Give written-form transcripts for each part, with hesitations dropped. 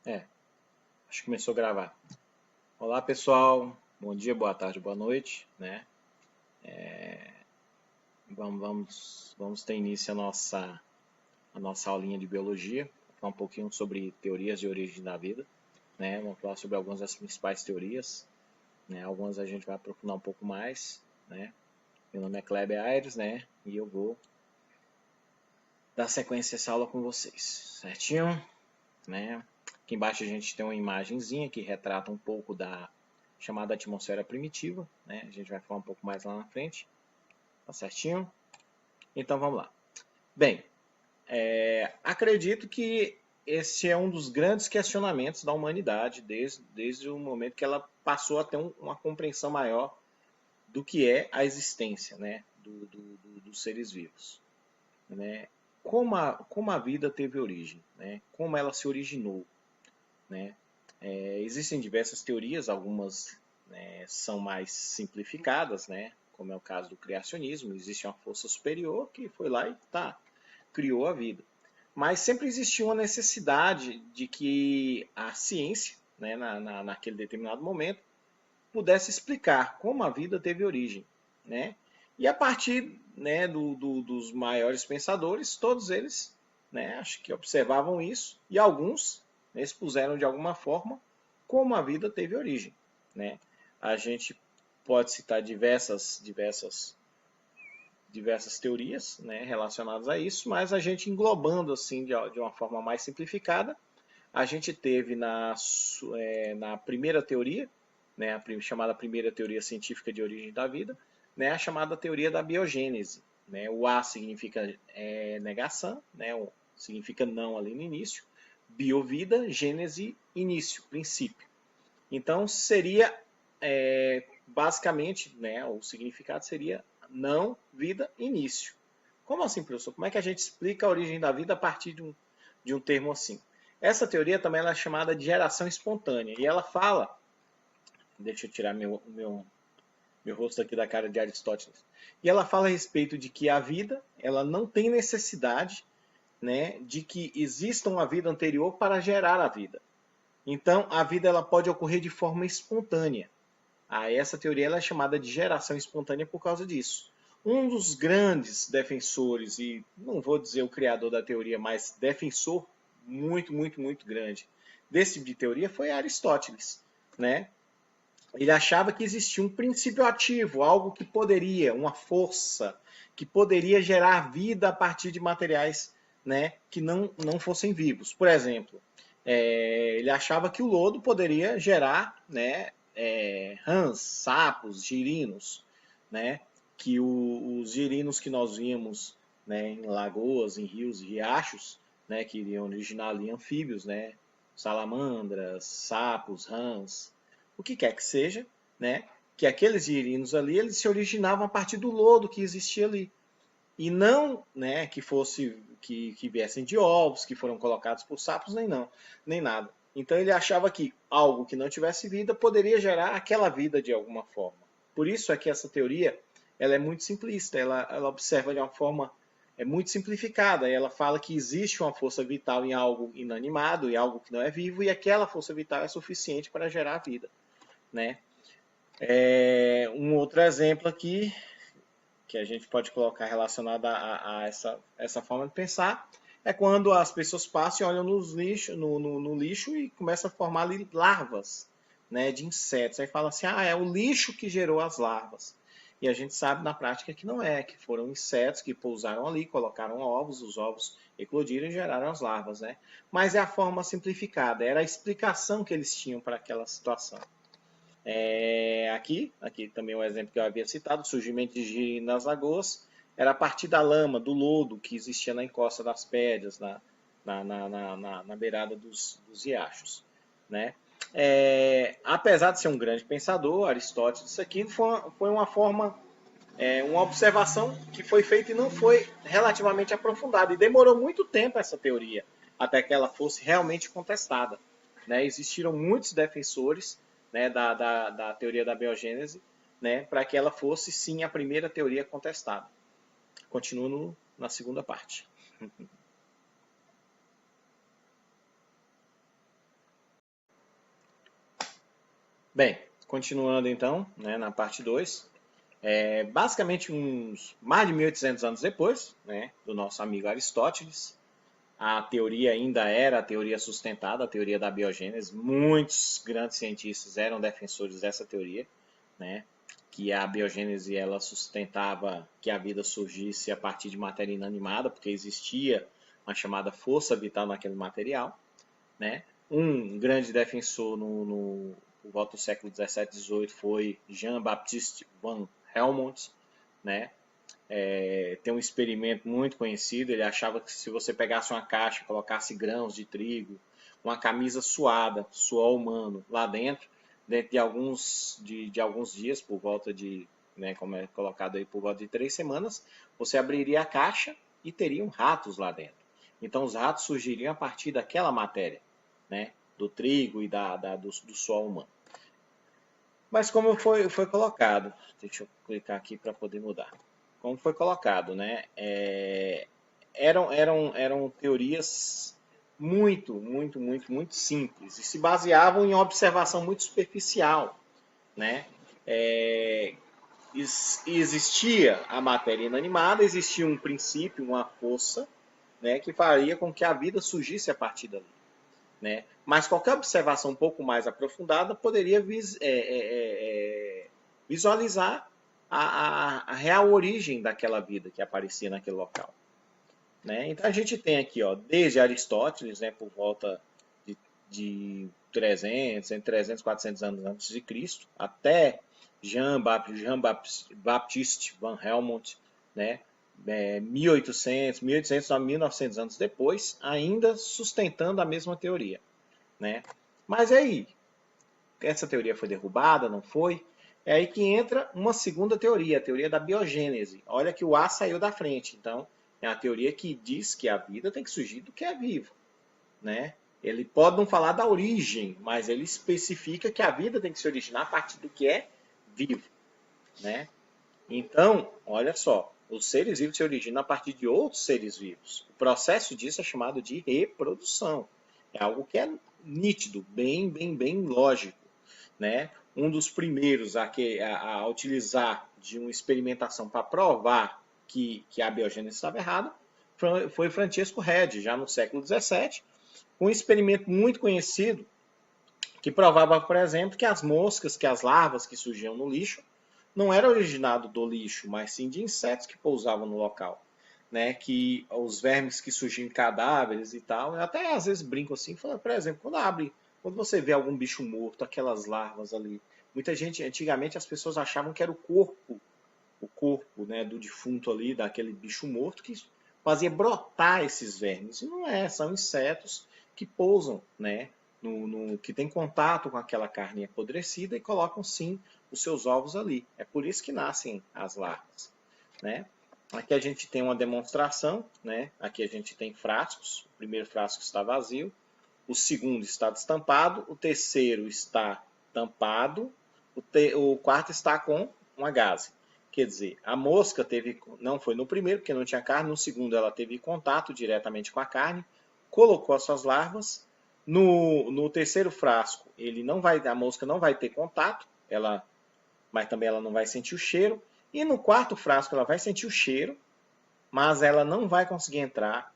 É, acho que começou a gravar. Olá, pessoal. Bom dia, boa tarde, boa noite, né? Vamos ter início a nossa aulinha de biologia. Falar um pouquinho sobre teorias de origem da vida, né? Vamos falar sobre algumas das principais teorias, né? Algumas a gente vai aprofundar um pouco mais, né? Meu nome é Kleber Aires, né? E eu vou dar sequência a essa aula com vocês, certinho? Né? Aqui embaixo a gente tem uma imagenzinha que retrata um pouco da chamada atmosfera primitiva, né? A gente vai falar um pouco mais lá na frente, tá certinho? Então vamos lá. Bem, acredito que esse é um dos grandes questionamentos da humanidade desde o momento que ela passou a ter uma compreensão maior do que é a existência, né? Dos seres vivos, né? Como a vida teve origem, né? Como ela se originou, né? Existem diversas teorias, algumas, né, são mais simplificadas, né, como é o caso do criacionismo. Existe uma força superior que foi lá e criou a vida. Mas sempre existiu uma necessidade de que a ciência, né, naquele determinado momento, pudesse explicar como a vida teve origem. Né? E a partir, né, dos maiores pensadores, todos eles, né, acho que observavam isso, e alguns, né, expuseram de alguma forma como a vida teve origem. Né? A gente pode citar diversas teorias, né, relacionadas a isso, mas a gente englobando assim de uma forma mais simplificada, a gente teve na primeira teoria, né, a chamada primeira teoria científica de origem da vida, né, a chamada teoria da biogênese. Né? O A significa negação, né, significa não ali no início, biovida, gênese, início, princípio. Então seria basicamente, né, o significado seria não, vida, início. Como assim, professor? Como é que a gente explica a origem da vida a partir de um termo assim? Essa teoria também ela é chamada de geração espontânea. E ela fala, deixa eu tirar meu rosto aqui da cara de Aristóteles. E ela fala a respeito de que a vida ela não tem necessidade, né, de que exista uma vida anterior para gerar a vida. Então, a vida ela pode ocorrer de forma espontânea. Essa teoria ela é chamada de geração espontânea por causa disso. Um dos grandes defensores, e não vou dizer o criador da teoria, mas defensor muito, muito, muito grande desse tipo de teoria foi Aristóteles. Né? Ele achava que existia um princípio ativo, algo que poderia, uma força, que poderia gerar vida a partir de materiais, né, que não fossem vivos. Por exemplo, ele achava que o lodo poderia gerar, né, rãs, sapos, girinos, né, que os girinos que nós vimos, né, em lagoas, em rios e riachos, né, que iriam originar ali anfíbios, né, salamandras, sapos, rãs, o que quer que seja, né, que aqueles girinos ali eles se originavam a partir do lodo que existia ali e não, né, que viessem de ovos que foram colocados por sapos nem nada. Então ele achava que algo que não tivesse vida poderia gerar aquela vida de alguma forma. Por isso é que essa teoria ela é muito simplista, ela observa de uma forma muito simplificada. Ela fala que existe uma força vital em algo inanimado, em algo que não é vivo, e aquela força vital é suficiente para gerar vida. Né? Um outro exemplo aqui que a gente pode colocar relacionada a essa forma de pensar é quando as pessoas passam e olham no lixo e começam a formar ali larvas, né, de insetos. Aí fala assim, é o lixo que gerou as larvas. E a gente sabe na prática que não é, que foram insetos que pousaram ali, colocaram ovos, os ovos eclodiram e geraram as larvas. Né? Mas é a forma simplificada, era a explicação que eles tinham para aquela situação. Aqui também um exemplo que eu havia citado, o surgimento de giri nas lagoas, era a partir da lama, do lodo que existia na encosta das pedras, na beirada dos riachos. Né? Apesar de ser um grande pensador, Aristóteles, isso aqui foi uma forma, uma observação que foi feita e não foi relativamente aprofundada. E demorou muito tempo essa teoria, até que ela fosse realmente contestada. Né? Existiram muitos defensores, né, da teoria da biogênese, né, para que ela fosse sim a primeira teoria contestada. Continuo na segunda parte. Bem, continuando então, né, na parte 2, basicamente mais de 1800 anos depois, né, do nosso amigo Aristóteles, a teoria ainda era a teoria sustentada, a teoria da biogênese. Muitos grandes cientistas eram defensores dessa teoria, né, que a biogênese ela sustentava que a vida surgisse a partir de matéria inanimada, porque existia uma chamada força vital naquele material, né? Um grande defensor por volta do século 17 e 18 foi Jean-Baptiste van Helmont, né? Tem um experimento muito conhecido, ele achava que se você pegasse uma caixa, colocasse grãos de trigo, uma camisa suada, suor humano, lá dentro de alguns dias, por volta de, né, como é colocado aí, por volta de 3 semanas, você abriria a caixa e teriam ratos lá dentro. Então os ratos surgiriam a partir daquela matéria, né, do trigo e do suor humano. Mas como foi colocado, deixa eu clicar aqui para poder mudar. Como foi colocado, né? Eram teorias muito simples e se baseavam em observação muito superficial, né? Existia a matéria inanimada, existia um princípio, uma força, né, que faria com que a vida surgisse a partir dali, né? Mas qualquer observação um pouco mais aprofundada poderia visualizar a real origem daquela vida que aparecia naquele local, né? Então a gente tem aqui, ó, desde Aristóteles, né, por volta de 300, entre 300 e 400 anos antes de Cristo, até Jean-Baptiste van Helmont, né, 1800 a 1900 anos depois, ainda sustentando a mesma teoria, né? Mas aí, essa teoria foi derrubada, não foi? É aí que entra uma segunda teoria, a teoria da biogênese. Olha que o A saiu da frente. Então, é a teoria que diz que a vida tem que surgir do que é vivo, né? Ele pode não falar da origem, mas ele especifica que a vida tem que se originar a partir do que é vivo, né? Então, olha só, os seres vivos se originam a partir de outros seres vivos. O processo disso é chamado de reprodução. É algo que é nítido, bem lógico, né? Um dos primeiros a utilizar de uma experimentação para provar que a biogênese estava errada foi Francesco Redi, já no século XVII, um experimento muito conhecido que provava, por exemplo, que as moscas, que as larvas que surgiam no lixo, não era originado do lixo, mas sim de insetos que pousavam no local. Né, que os vermes que surgiam em cadáveres e tal, eu até às vezes brinco assim, falando, por exemplo, quando você vê algum bicho morto, aquelas larvas ali, muita gente, antigamente as pessoas achavam que era o corpo, né, do defunto ali, daquele bicho morto, que fazia brotar esses vermes. E não é, são insetos que pousam, né, que tem contato com aquela carne apodrecida e colocam sim os seus ovos ali. É por isso que nascem as larvas, né? Aqui a gente tem uma demonstração, né? Aqui a gente tem frascos. O primeiro frasco está vazio, o segundo está destampado, o terceiro está tampado, o quarto está com uma gaze. Quer dizer, a mosca não foi no primeiro, porque não tinha carne, no segundo ela teve contato diretamente com a carne, colocou as suas larvas. No terceiro frasco, a mosca não vai ter contato, mas também ela não vai sentir o cheiro. E no quarto frasco ela vai sentir o cheiro, mas ela não vai conseguir entrar.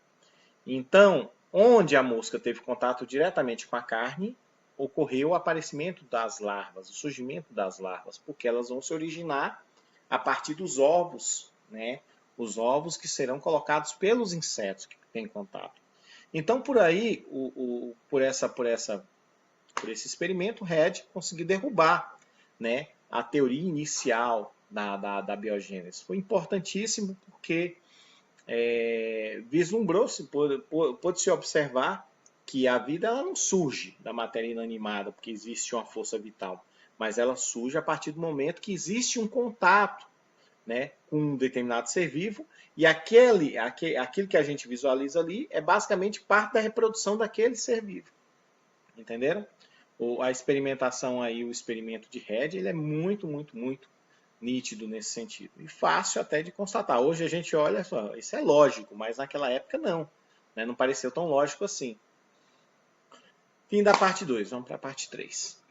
Então, onde a mosca teve contato diretamente com a carne, ocorreu o aparecimento das larvas, o surgimento das larvas, porque elas vão se originar a partir dos ovos, né? Os ovos que serão colocados pelos insetos que têm contato. Então, por aí, por esse experimento, o Red conseguiu derrubar, né, a teoria inicial da biogênese. Foi importantíssimo porque vislumbrou-se, pôde-se observar que a vida ela não surge da matéria inanimada, porque existe uma força vital, mas ela surge a partir do momento que existe um contato, né, com um determinado ser vivo, e aquilo que a gente visualiza ali é basicamente parte da reprodução daquele ser vivo. Entenderam? A experimentação aí, o experimento de Red, ele é muito nítido nesse sentido. E fácil até de constatar. Hoje a gente olha só, isso é lógico, mas naquela época não. Né? Não pareceu tão lógico assim. Fim da parte 2, vamos para a parte 3.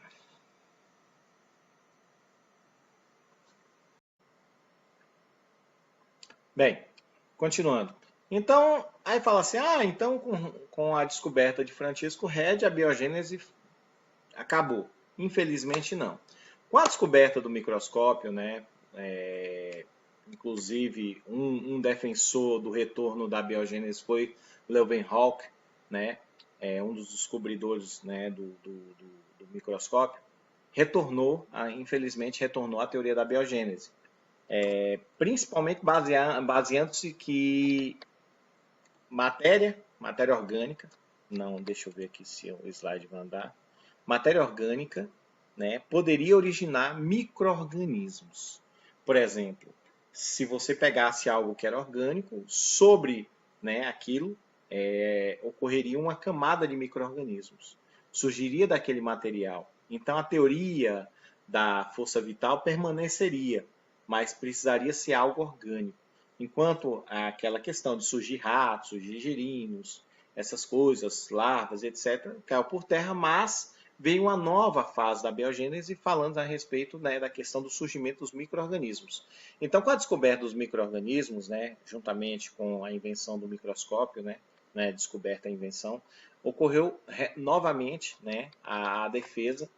Bem, continuando. Então, aí fala assim, então com a descoberta de Francisco Redi, a biogênese acabou. Infelizmente não. Com a descoberta do microscópio, né, inclusive um defensor do retorno da biogênese foi Leeuwenhoek, né, um dos descobridores, né, do microscópio, infelizmente retornou à teoria da biogênese. Principalmente baseando-se que matéria orgânica, não, deixa eu ver aqui se o slide vai andar, matéria orgânica, né, poderia originar micro-organismos. Por exemplo, se você pegasse algo que era orgânico, sobre, né, aquilo ocorreria uma camada de micro-organismos. Surgiria daquele material. Então a teoria da força vital permaneceria, mas precisaria ser algo orgânico. Enquanto aquela questão de surgir ratos, surgir girinos, essas coisas, larvas, etc., caiu por terra, mas veio uma nova fase da biogênese falando a respeito, né, da questão do surgimento dos micro-organismos. Então, com a descoberta dos micro-organismos, né, juntamente com a invenção do microscópio, né, descoberta a invenção, ocorreu novamente, né, a defesa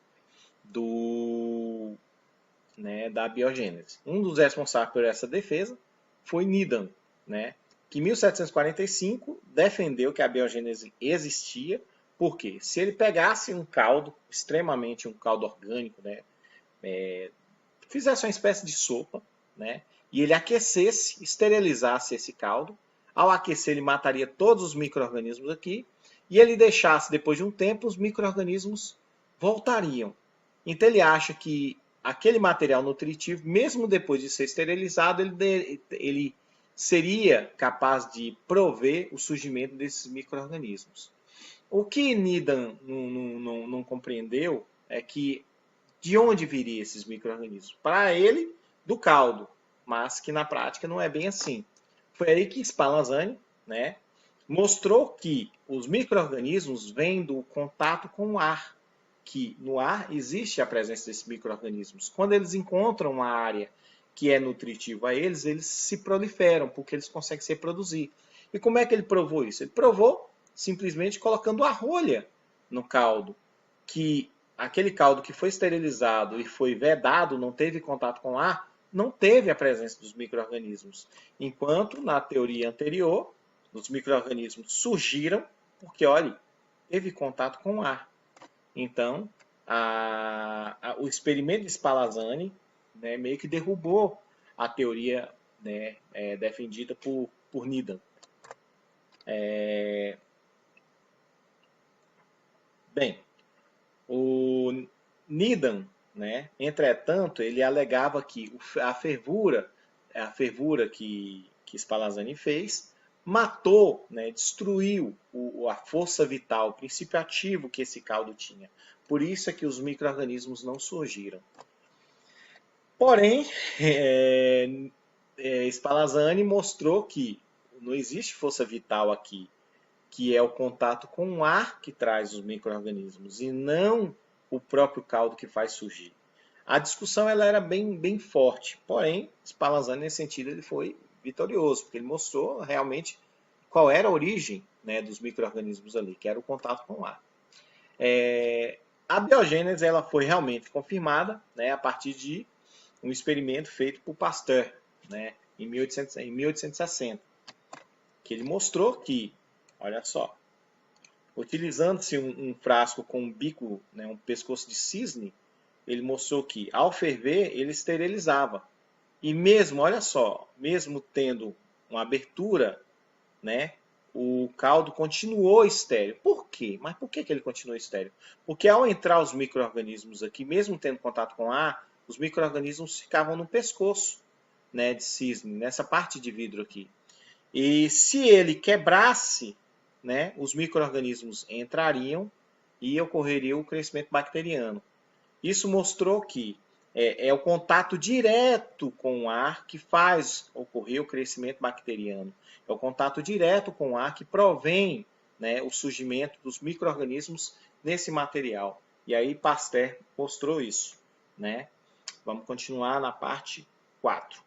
da biogênese. Um dos responsáveis por essa defesa foi Needham, né, que em 1745 defendeu que a biogênese existia, porque se ele pegasse um caldo, extremamente um caldo orgânico, né, fizesse uma espécie de sopa, né, e ele aquecesse, esterilizasse esse caldo, ao aquecer ele mataria todos os micro-organismos aqui, e ele deixasse, depois de um tempo, os micro-organismos voltariam. Então ele acha que aquele material nutritivo, mesmo depois de ser esterilizado, ele seria capaz de prover o surgimento desses micro-organismos. O que Needham não compreendeu é que de onde viriam esses micro-organismos? Para ele, do caldo, mas que na prática não é bem assim. Foi aí que Spallanzani, né, mostrou que os micro-organismos vêm do contato com o ar, que no ar existe a presença desses micro-organismos. Quando eles encontram uma área que é nutritiva a eles, eles se proliferam, porque eles conseguem se reproduzir. E como é que ele provou isso? Ele provou simplesmente colocando a rolha no caldo, que aquele caldo que foi esterilizado e foi vedado, não teve contato com o ar, não teve a presença dos micro-organismos. Enquanto, na teoria anterior, os micro-organismos surgiram porque, olha, teve contato com o ar. Então, o experimento de Spallanzani, né, meio que derrubou a teoria, né, defendida por Needham. Bem, o Needham, né, entretanto, ele alegava que a fervura que Spallanzani fez, matou, né, destruiu a força vital, o princípio ativo que esse caldo tinha. Por isso é que os micro-organismos não surgiram. Porém, Spallanzani mostrou que não existe força vital aqui, que é o contato com o ar que traz os micro-organismos e não o próprio caldo que faz surgir. A discussão ela era bem forte, porém, Spallanzani, nesse sentido, ele foi vitorioso, porque ele mostrou realmente qual era a origem, né, dos micro-organismos ali, que era o contato com o ar. A biogênese ela foi realmente confirmada, né, a partir de um experimento feito por Pasteur, né, em 1860, que ele mostrou que, olha só, utilizando-se um frasco com um bico, né, um pescoço de cisne, ele mostrou que, ao ferver, ele esterilizava. E mesmo, olha só, mesmo tendo uma abertura, né, o caldo continuou estéril. Por quê? Mas por que ele continuou estéril? Porque ao entrar os micro-organismos aqui, mesmo tendo contato com ar, os micro-organismos ficavam no pescoço, né, de cisne, nessa parte de vidro aqui. E se ele quebrasse, né, os micro-organismos entrariam e ocorreria o crescimento bacteriano. Isso mostrou que é o contato direto com o ar que faz ocorrer o crescimento bacteriano. É o contato direto com o ar que provém, né, o surgimento dos micro-organismos nesse material. E aí Pasteur mostrou isso, né? Vamos continuar na parte 4.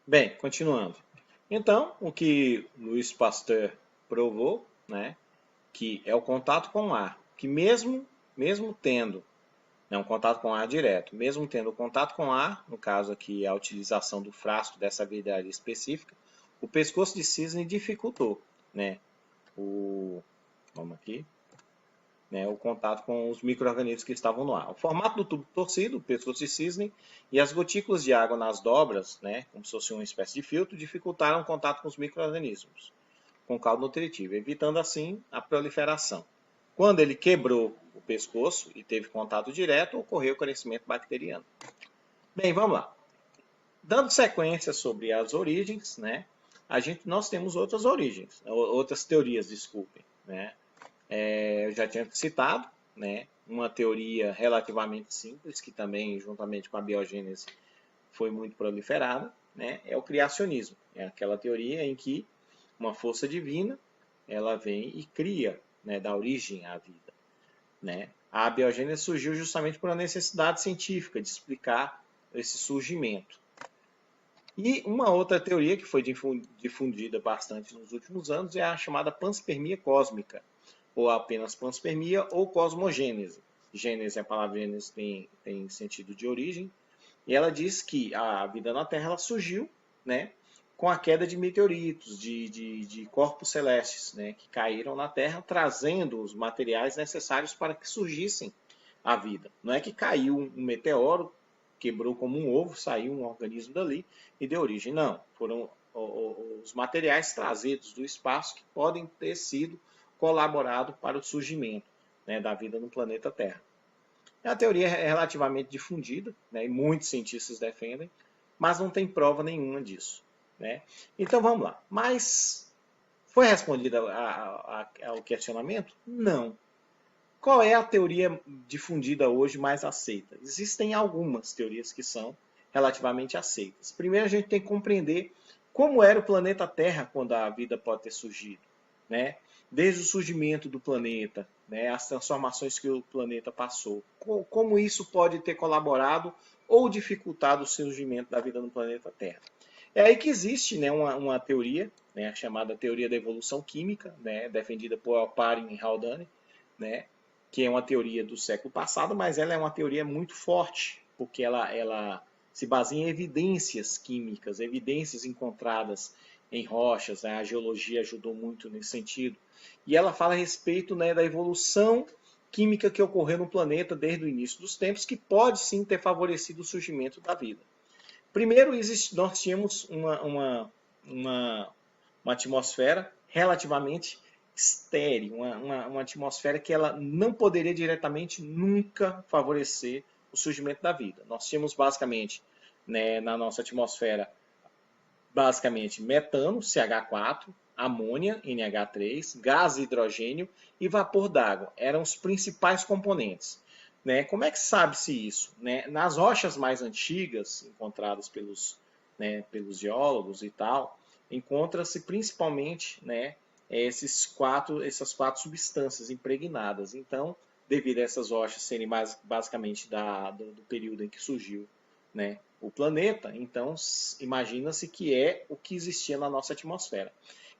Bem, continuando. Então, o que Louis Pasteur provou, né, que é o contato com o ar, que mesmo tendo, né, um contato com o ar direto, mesmo tendo contato com o ar, no caso aqui a utilização do frasco dessa vidraria específica, o pescoço de cisne dificultou, né, vamos aqui, né, o contato com os micro-organismos que estavam no ar. O formato do tubo torcido, o pescoço de cisne, e as gotículas de água nas dobras, né, como se fosse uma espécie de filtro, dificultaram o contato com os micro-organismos, com caldo nutritivo, evitando assim a proliferação. Quando ele quebrou o pescoço e teve contato direto, ocorreu o crescimento bacteriano. Bem, vamos lá. Dando sequência sobre as origens, né, nós temos outras origens, outras teorias, desculpem, né. Eu já tinha citado, né, uma teoria relativamente simples, que também, juntamente com a biogênese, foi muito proliferada, né, é o criacionismo. É aquela teoria em que uma força divina ela vem e cria, né, dá origem à vida. Né? A biogênese surgiu justamente por uma necessidade científica de explicar esse surgimento. E uma outra teoria que foi difundida bastante nos últimos anos é a chamada panspermia cósmica, ou apenas panspermia ou cosmogênese. Gênese, a palavra gênese tem sentido de origem, e ela diz que a vida na Terra ela surgiu, né, com a queda de meteoritos, de corpos celestes, né, que caíram na Terra, trazendo os materiais necessários para que surgissem a vida. Não é que caiu um meteoro, quebrou como um ovo, saiu um organismo dali e deu origem. Não, foram os materiais trazidos do espaço que podem ter sido colaborado para o surgimento, né, da vida no planeta Terra. A teoria é relativamente difundida, né, e muitos cientistas defendem, mas não tem prova nenhuma disso. Né? Então vamos lá. Mas foi respondida ao questionamento? Não. Qual é a teoria difundida hoje mais aceita? Existem algumas teorias que são relativamente aceitas. Primeiro a gente tem que compreender como era o planeta Terra quando a vida pode ter surgido. Né? Desde o surgimento do planeta, né? As transformações que o planeta passou. Como isso pode ter colaborado ou dificultado o surgimento da vida no planeta Terra. É aí que existe, né, uma teoria, né, chamada teoria da evolução química, né, defendida por Alparin e Haldane, né, que é uma teoria do século passado, mas ela é uma teoria muito forte, porque ela se baseia em evidências químicas, evidências encontradas em rochas, né, a geologia ajudou muito nesse sentido. E ela fala a respeito, né, da evolução química que ocorreu no planeta desde o início dos tempos, que pode sim ter favorecido o surgimento da vida. Primeiro, nós tínhamos uma atmosfera relativamente estéril, uma atmosfera que ela não poderia diretamente nunca favorecer o surgimento da vida. Nós tínhamos basicamente, né, na nossa atmosfera, basicamente metano, CH4, amônia, NH3, gás hidrogênio e vapor d'água. Eram os principais componentes. Né? Como é que sabe-se isso? Né? Nas rochas mais antigas, encontradas pelos geólogos e tal, encontra-se principalmente, né, essas quatro substâncias impregnadas. Então, devido a essas rochas serem basicamente do período em que surgiu, né, o planeta, então imagina-se que é o que existia na nossa atmosfera.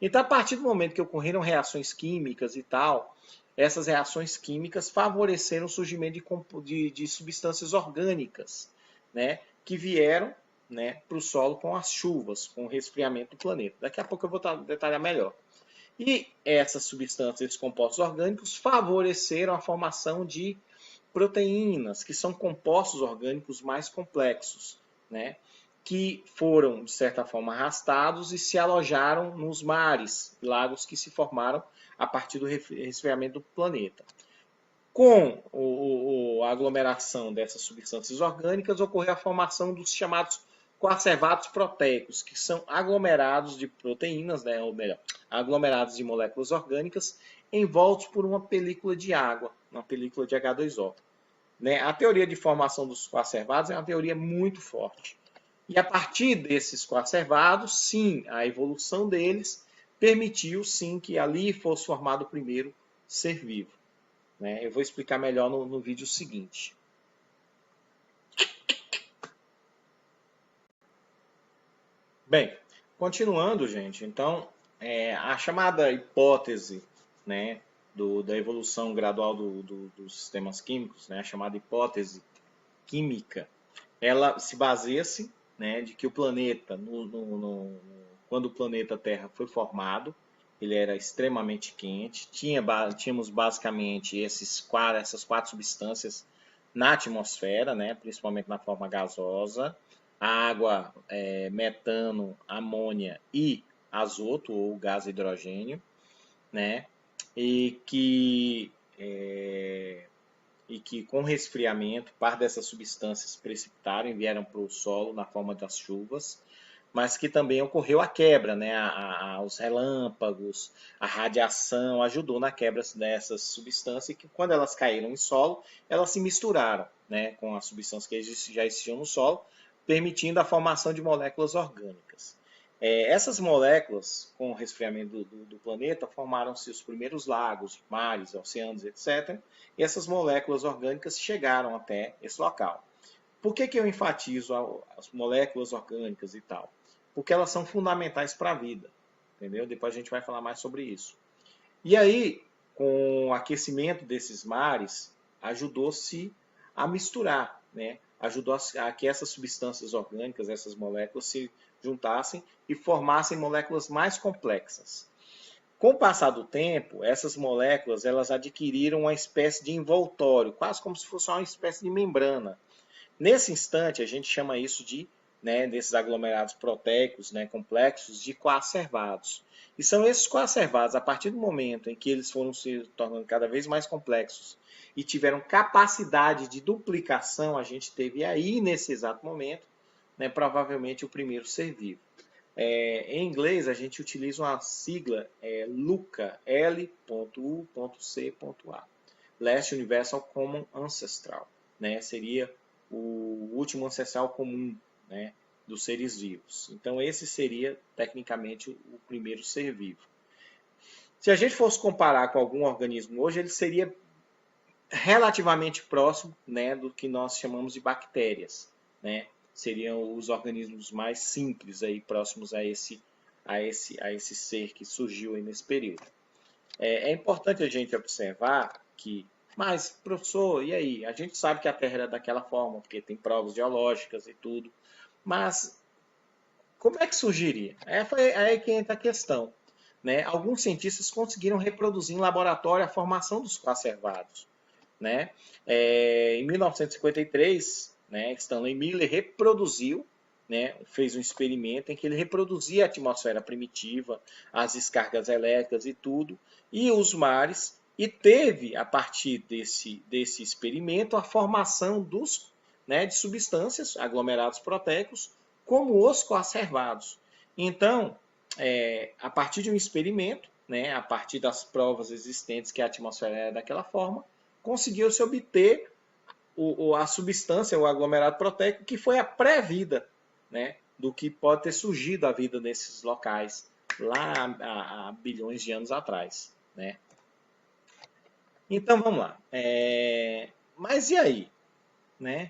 Então, a partir do momento que ocorreram reações químicas e tal, essas reações químicas favoreceram o surgimento de substâncias orgânicas, né, que vieram, né, para o solo com as chuvas, com o resfriamento do planeta. Daqui a pouco eu vou detalhar melhor. E essas substâncias, esses compostos orgânicos, favoreceram a formação de proteínas, que são compostos orgânicos mais complexos, né, que foram, de certa forma, arrastados e se alojaram nos mares, lagos que se formaram a partir do resfriamento do planeta. Com a aglomeração dessas substâncias orgânicas, ocorreu a formação dos chamados coacervados proteicos, que são aglomerados de proteínas, né, ou melhor, aglomerados de moléculas orgânicas envoltos por uma película de água, uma película de H2O. Né? A teoria de formação dos coacervados é uma teoria muito forte. E a partir desses coacervados, sim, a evolução deles permitiu, sim, que ali fosse formado o primeiro ser vivo. Né? Eu vou explicar melhor no vídeo seguinte. Bem, continuando, gente, então, a chamada hipótese, né, da evolução gradual dos sistemas químicos, né, a chamada hipótese química, ela se baseia-se, né, de que o planeta, quando o planeta Terra foi formado, ele era extremamente quente, tínhamos basicamente essas quatro substâncias na atmosfera, né, principalmente na forma gasosa, água, metano, amônia e azoto ou gás hidrogênio, né, e que com resfriamento, parte dessas substâncias precipitaram e vieram para o solo na forma das chuvas, mas que também ocorreu a quebra, né? Os relâmpagos, a radiação ajudou na quebra dessas substâncias, e que quando elas caíram em solo, elas se misturaram, né, com as substâncias que já existiam no solo, permitindo a formação de moléculas orgânicas. Essas moléculas, com o resfriamento do planeta, formaram-se os primeiros lagos, mares, oceanos, etc. E essas moléculas orgânicas chegaram até esse local. Por que eu enfatizo as moléculas orgânicas e tal? Porque elas são fundamentais para a vida, entendeu? Depois a gente vai falar mais sobre isso. E aí, com o aquecimento desses mares, ajudou-se a misturar, né? Ajudou a que essas substâncias orgânicas, essas moléculas, se juntassem e formassem moléculas mais complexas. Com o passar do tempo, essas moléculas elas adquiriram uma espécie de envoltório, quase como se fosse uma espécie de membrana. Nesse instante, a gente chama isso de, né, desses aglomerados proteicos, né, complexos, de coacervados. E são esses coacervados, a partir do momento em que eles foram se tornando cada vez mais complexos e tiveram capacidade de duplicação, a gente teve aí, nesse exato momento, né, provavelmente o primeiro ser vivo. Em inglês, a gente utiliza uma sigla LUCA, L.U.C.A. Last Universal Common Ancestral, né? Seria o último ancestral comum, né, dos seres vivos. Então, esse seria, tecnicamente, o primeiro ser vivo. Se a gente fosse comparar com algum organismo hoje, ele seria relativamente próximo, né, do que nós chamamos de bactérias, né? Seriam os organismos mais simples aí, próximos a esse ser que surgiu aí nesse período. É importante a gente observar que, mas, professor, e aí? A gente sabe que a Terra era daquela forma, porque tem provas geológicas e tudo, mas como é que surgiria? Foi aí que entra a questão, né? Alguns cientistas conseguiram reproduzir em laboratório a formação dos coacervados, né? Em 1953, né, Stanley Miller reproduziu, né, fez um experimento em que ele reproduzia a atmosfera primitiva, as descargas elétricas e tudo, e os mares, e teve, a partir desse experimento, a formação de substâncias, aglomerados proteicos, como os coacervados. Então, a partir de um experimento, né, a partir das provas existentes que a atmosfera era daquela forma, conseguiu-se obter a substância, o aglomerado proteico, que foi a pré-vida, né, do que pode ter surgido a vida nesses locais lá há bilhões de anos atrás, né? Então vamos lá. Mas e aí, né?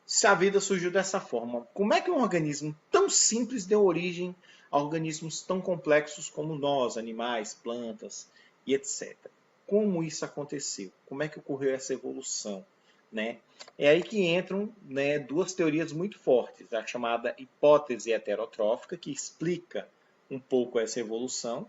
Se a vida surgiu dessa forma, como é que um organismo tão simples deu origem a organismos tão complexos como nós, animais, plantas e etc. Como isso aconteceu? Como é que ocorreu essa evolução? Né? É aí que entram, né, duas teorias muito fortes, a chamada hipótese heterotrófica, que explica um pouco essa evolução,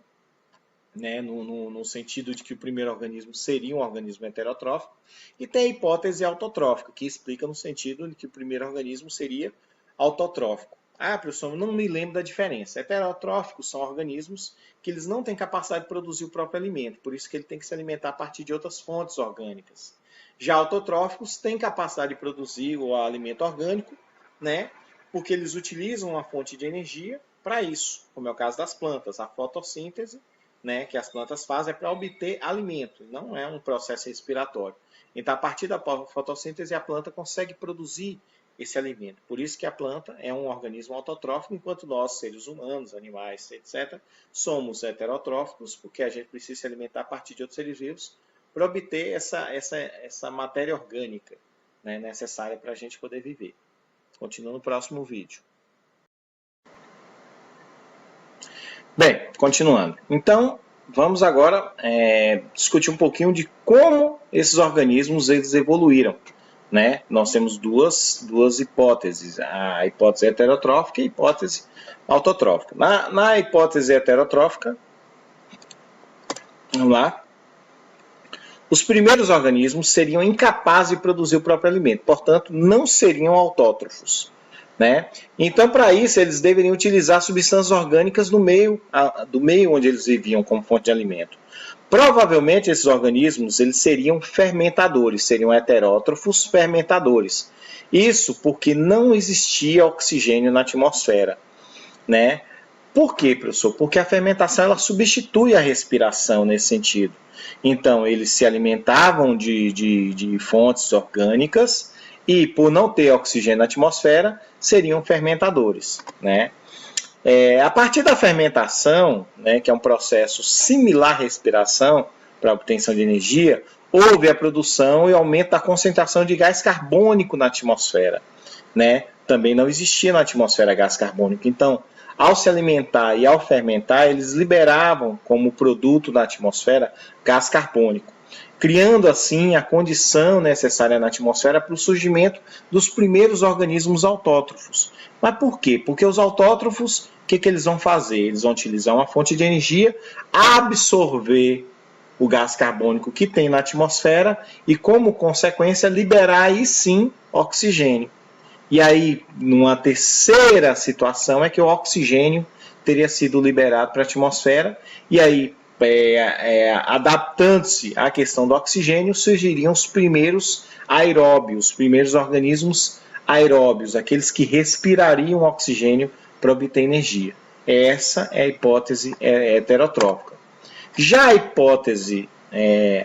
né, no sentido de que o primeiro organismo seria um organismo heterotrófico, e tem a hipótese autotrófica, que explica no sentido de que o primeiro organismo seria autotrófico. Ah, professor, não me lembro da diferença. Heterotróficos são organismos que eles não têm capacidade de produzir o próprio alimento, por isso que ele tem que se alimentar a partir de outras fontes orgânicas. Já autotróficos têm capacidade de produzir o alimento orgânico, né, porque eles utilizam uma fonte de energia para isso, como é o caso das plantas, a fotossíntese, né, que as plantas fazem é para obter alimento, não é um processo respiratório. Então, a partir da fotossíntese, a planta consegue produzir esse alimento. Por isso que a planta é um organismo autotrófico, enquanto nós, seres humanos, animais, etc., somos heterotróficos, porque a gente precisa se alimentar a partir de outros seres vivos para obter essa matéria orgânica, né, necessária para a gente poder viver. Continua no próximo vídeo. Continuando. Então, vamos agora discutir um pouquinho de como esses organismos eles evoluíram. Né? Nós temos duas hipóteses, a hipótese heterotrófica e a hipótese autotrófica. Na hipótese heterotrófica, vamos lá, os primeiros organismos seriam incapazes de produzir o próprio alimento, portanto, não seriam autótrofos. Né? Então, para isso, eles deveriam utilizar substâncias orgânicas do meio onde eles viviam como fonte de alimento. Provavelmente, esses organismos eles seriam fermentadores, seriam heterótrofos fermentadores. Isso porque não existia oxigênio na atmosfera. Né? Por quê, professor? Porque a fermentação ela substitui a respiração nesse sentido. Então, eles se alimentavam de fontes orgânicas e, por não ter oxigênio na atmosfera, seriam fermentadores. Né? A partir da fermentação, né, que é um processo similar à respiração para a obtenção de energia, houve a produção e aumento da concentração de gás carbônico na atmosfera. Né? Também não existia na atmosfera gás carbônico. Então, ao se alimentar e ao fermentar, eles liberavam como produto na atmosfera gás carbônico, criando assim a condição necessária na atmosfera para o surgimento dos primeiros organismos autótrofos. Mas por quê? Porque os autótrofos, o que eles vão fazer? Eles vão utilizar uma fonte de energia, absorver o gás carbônico que tem na atmosfera e, como consequência, liberar aí sim oxigênio. E aí, numa terceira situação, é que o oxigênio teria sido liberado para a atmosfera, e aí, adaptando-se à questão do oxigênio, surgiriam os primeiros aeróbios, os primeiros organismos aeróbios, aqueles que respirariam oxigênio para obter energia. Essa é a hipótese heterotrófica. Já a hipótese,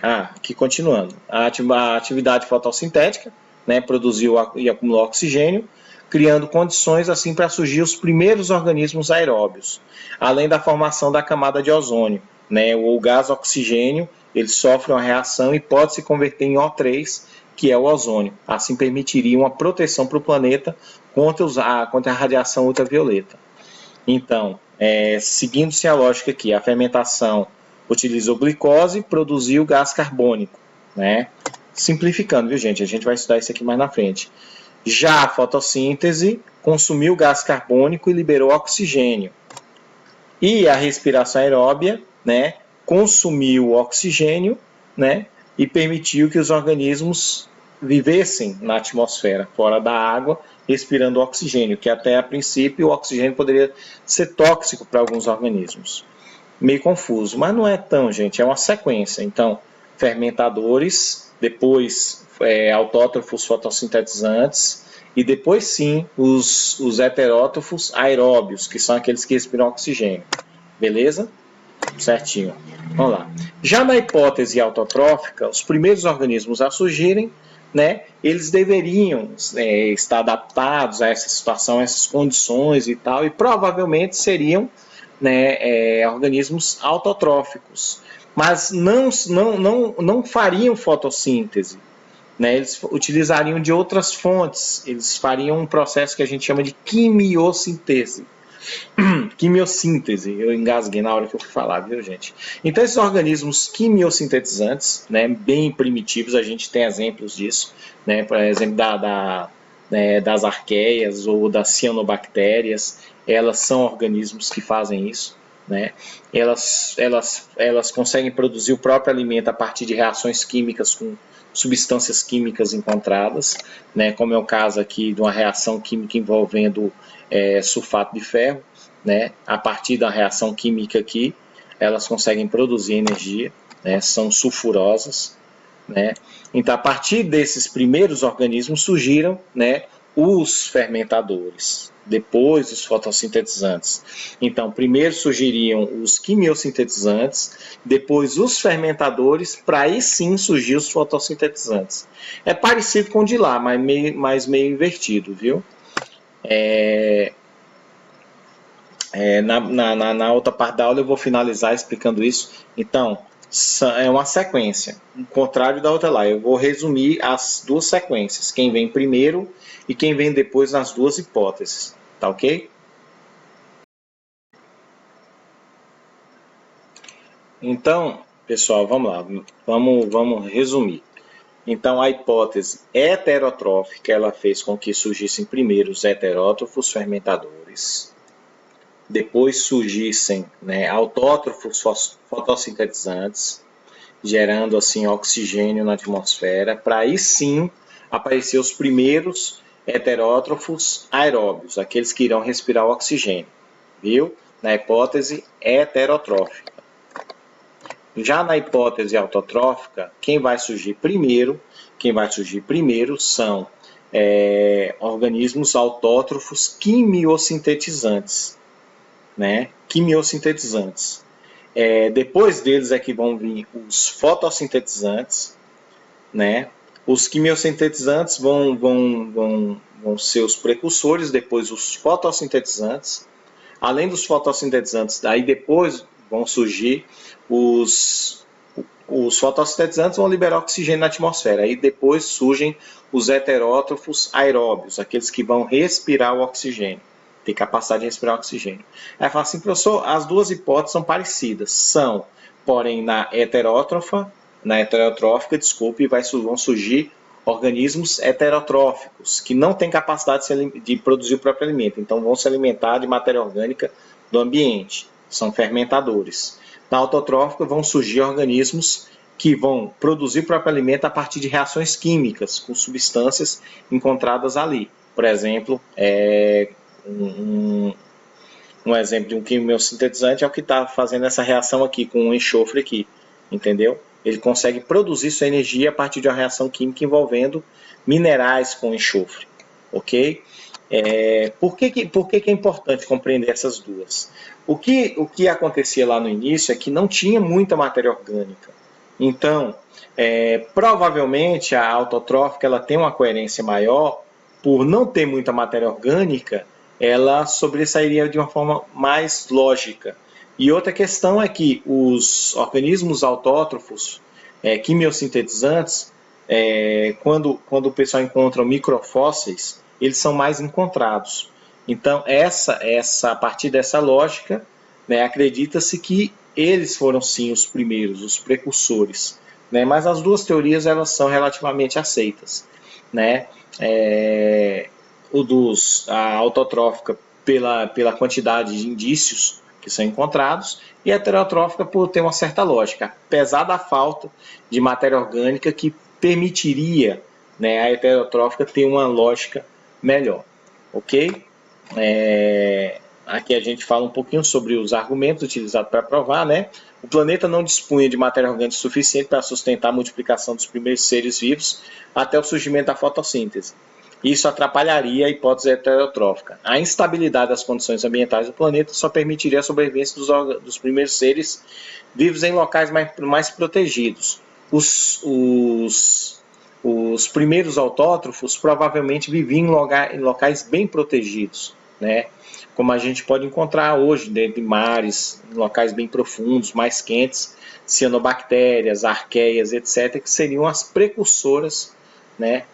aqui continuando, a atividade fotossintética, né, produziu e acumulou oxigênio, criando condições assim para surgir os primeiros organismos aeróbios, além da formação da camada de ozônio. Né, o gás oxigênio ele sofre uma reação e pode se converter em O3, que é o ozônio. Assim permitiria uma proteção para o planeta contra a radiação ultravioleta. Então, seguindo-se a lógica aqui, a fermentação utilizou glicose e produziu gás carbônico. Né? Simplificando, viu, gente? A gente vai estudar isso aqui mais na frente. Já a fotossíntese consumiu gás carbônico e liberou oxigênio. E a respiração aeróbia, né, consumiu oxigênio, né, e permitiu que os organismos vivessem na atmosfera, fora da água, respirando oxigênio, que até a princípio o oxigênio poderia ser tóxico para alguns organismos. Meio confuso, mas não é tão, gente, é uma sequência. Então, fermentadores, depois autótrofos fotossintetizantes e depois sim os heterótrofos aeróbios, que são aqueles que respiram oxigênio. Beleza? Certinho. Vamos lá. Já na hipótese autotrófica, os primeiros organismos a surgirem, né, eles deveriam estar adaptados a essa situação, a essas condições e tal, e provavelmente seriam, né, organismos autotróficos, mas não fariam fotossíntese. Né, eles utilizariam de outras fontes, eles fariam um processo que a gente chama de quimiossíntese. Quimiossíntese, eu engasguei na hora que eu fui falar, viu, gente? Então, esses organismos quimiosintetizantes, né, bem primitivos, a gente tem exemplos disso, né, por exemplo, das arqueias ou das cianobactérias, elas são organismos que fazem isso. Né? Elas conseguem produzir o próprio alimento a partir de reações químicas com substâncias químicas encontradas, né? Como é o caso aqui de uma reação química envolvendo sulfato de ferro. Né? A partir da reação química aqui, elas conseguem produzir energia, né? São sulfurosas. Né? Então, a partir desses primeiros organismos surgiram, né, os fermentadores, depois os fotossintetizantes. Então, primeiro surgiriam os quimiosintetizantes, depois os fermentadores, para aí sim surgir os fotossintetizantes. É parecido com o de lá, mas meio invertido, viu? Na outra parte da aula eu vou finalizar explicando isso. Então, é uma sequência, o contrário da outra lá. Eu vou resumir as duas sequências, quem vem primeiro e quem vem depois nas duas hipóteses, tá ok? Então, pessoal, vamos lá, vamos resumir. Então, a hipótese heterotrófica, ela fez com que surgissem primeiro os heterótrofos fermentadores, depois surgissem, né, autótrofos fotossintetizantes, gerando assim oxigênio na atmosfera, para aí sim aparecer os primeiros heterótrofos aeróbios, aqueles que irão respirar o oxigênio, viu? Na hipótese heterotrófica. Já na hipótese autotrófica, quem vai surgir primeiro são organismos autótrofos quimiosintetizantes, né? Quimiosintetizantes. Depois deles é que vão vir os fotossintetizantes, né? Os quimiosintetizantes vão ser os precursores, depois os fotossintetizantes. Além dos fotossintetizantes, daí depois vão surgir os fotossintetizantes, vão liberar oxigênio na atmosfera. Aí depois surgem os heterótrofos aeróbios, aqueles que vão respirar o oxigênio, tem capacidade de respirar o oxigênio. Aí fala assim, professor, as duas hipóteses são parecidas, são, porém na heterótrófica, vão surgir organismos heterotróficos, que não têm capacidade de produzir o próprio alimento, então vão se alimentar de matéria orgânica do ambiente, são fermentadores. Na autotrófica vão surgir organismos que vão produzir o próprio alimento a partir de reações químicas com substâncias encontradas ali. Por exemplo, um exemplo de um quimiosintetizante é o que está fazendo essa reação aqui com o enxofre aqui, entendeu? Ele consegue produzir sua energia a partir de uma reação química envolvendo minerais com enxofre, ok? Por que é importante compreender essas duas? O que acontecia lá no início é que não tinha muita matéria orgânica. Então, provavelmente a autotrófica ela tem uma coerência maior, por não ter muita matéria orgânica, ela sobressairia de uma forma mais lógica. E outra questão é que os organismos autótrofos, quimiosintetizantes, quando o pessoal encontra microfósseis, eles são mais encontrados. Então, a partir dessa lógica, né, acredita-se que eles foram sim os primeiros, os precursores. Né, mas as duas teorias elas são relativamente aceitas. Né? A autotrófica pela quantidade de indícios que são encontrados, e a heterotrófica por ter uma certa lógica, apesar da falta de matéria orgânica que permitiria, né, a heterotrófica ter uma lógica melhor. Ok? Aqui a gente fala um pouquinho sobre os argumentos utilizados para provar, né? O planeta não dispunha de matéria orgânica suficiente para sustentar a multiplicação dos primeiros seres vivos até o surgimento da fotossíntese. Isso atrapalharia a hipótese heterotrófica. A instabilidade das condições ambientais do planeta só permitiria a sobrevivência dos primeiros seres vivos em locais mais protegidos. Os primeiros autótrofos provavelmente viviam em locais bem protegidos, né? Como a gente pode encontrar hoje dentro de mares, em locais bem profundos, mais quentes, cianobactérias, arqueias, etc., que seriam as precursoras, né,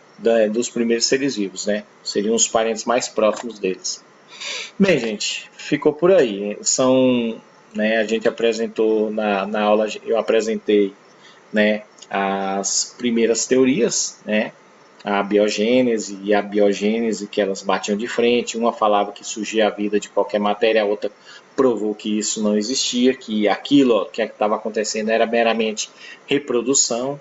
dos primeiros seres vivos, né? Seriam os parentes mais próximos deles. Bem, gente, ficou por aí. A gente apresentou na aula, eu apresentei, né, as primeiras teorias, né? A biogênese e a biogênese, que elas batiam de frente. Uma falava que surgia a vida de qualquer matéria, a outra provou que isso não existia, que aquilo que estava acontecendo era meramente reprodução.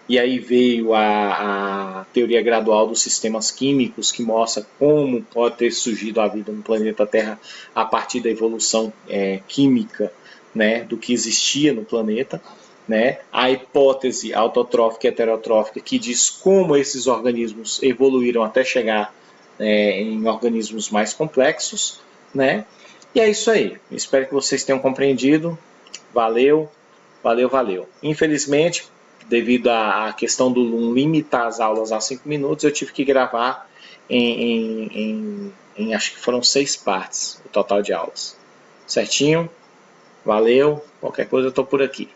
E aí veio a teoria gradual dos sistemas químicos, que mostra como pode ter surgido a vida no planeta Terra a partir da evolução química, né, do que existia no planeta. Né? A hipótese autotrófica e heterotrófica, que diz como esses organismos evoluíram até chegar em organismos mais complexos. Né? E é isso aí. Espero que vocês tenham compreendido. Valeu, valeu, valeu. Infelizmente, devido à questão do Loom limitar as aulas a 5 minutos, eu tive que gravar acho que foram 6 partes o total de aulas. Certinho? Valeu. Qualquer coisa eu estou por aqui.